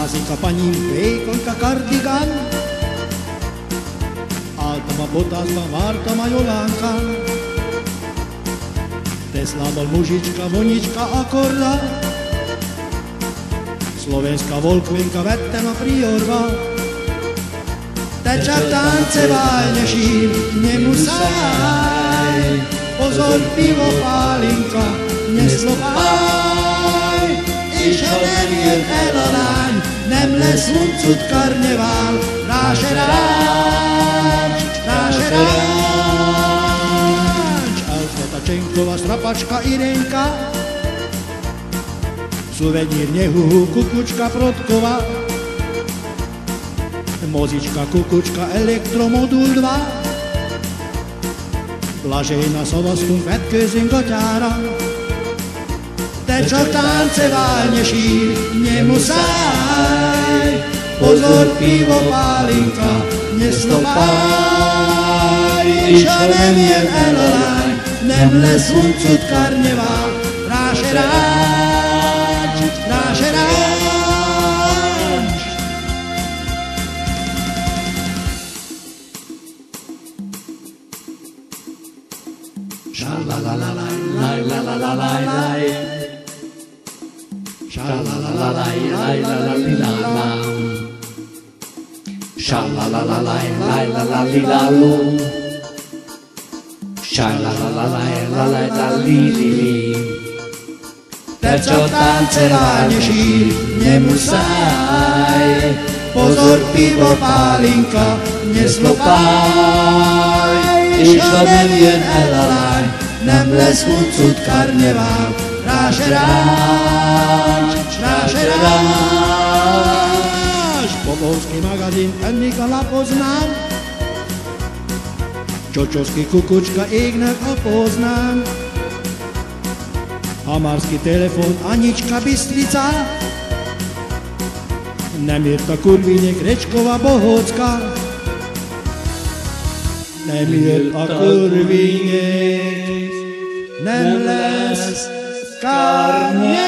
Mászik a panyim, vékonyka kardigán, álltam a botázban, vártam a Jolánkán. Teslából muzsicska, vonyicska, akorda, szlovenska volkvinka vettem a priorba. Te csak tánceválj, ne sír, ne muszáj, pozor, pivo, pálinka, ne szlopáj, és ha nem jön el a lány, nem lesz huncut karnevál, rá se ráncs, rá se ráncs. Elfeta Csenkova, Strapačka, Irenka, Suvenír, Nehuhu, Kukučka, Protkova, Mozička, Kukučka, Elektromodul 2, Blažejna, szavaztunk, vetkőzünk atyára. Te csak tánceválj, ne sír, ne muszáj, pozor, pivo, pálinka, ne szlopáj, és ha nem jön el a lány, nem lesz huncut karnevál, rá se ráncs, rá se ráncs. Sha-la-la-la-la-la-la-la-la-la. Sha-la-la-la-la-la-la-la-la-la-la. Sha-la-la-la-la-la-la-la-la-la-la. Sha-la-la-la-la-la-la-la-la-li-li-li. Perciò tanzerà, ne sír, ne muszáj, pozor, pivo, pálinka, ne szlopáj, és ha nem jön el a lány, nem lesz huncut karnevál, rá se ráncs, rá se ráncs. Popovski magazin, ennig a lapoznám, Csocsoszki, Kukučka, égnek a Poznán. Hamarski telefon, Anička, Bistrica, nem írt a Kurvinyék, Recskova, Bohocka. Nem írt a Kurvinyék, nem lesz karnevál.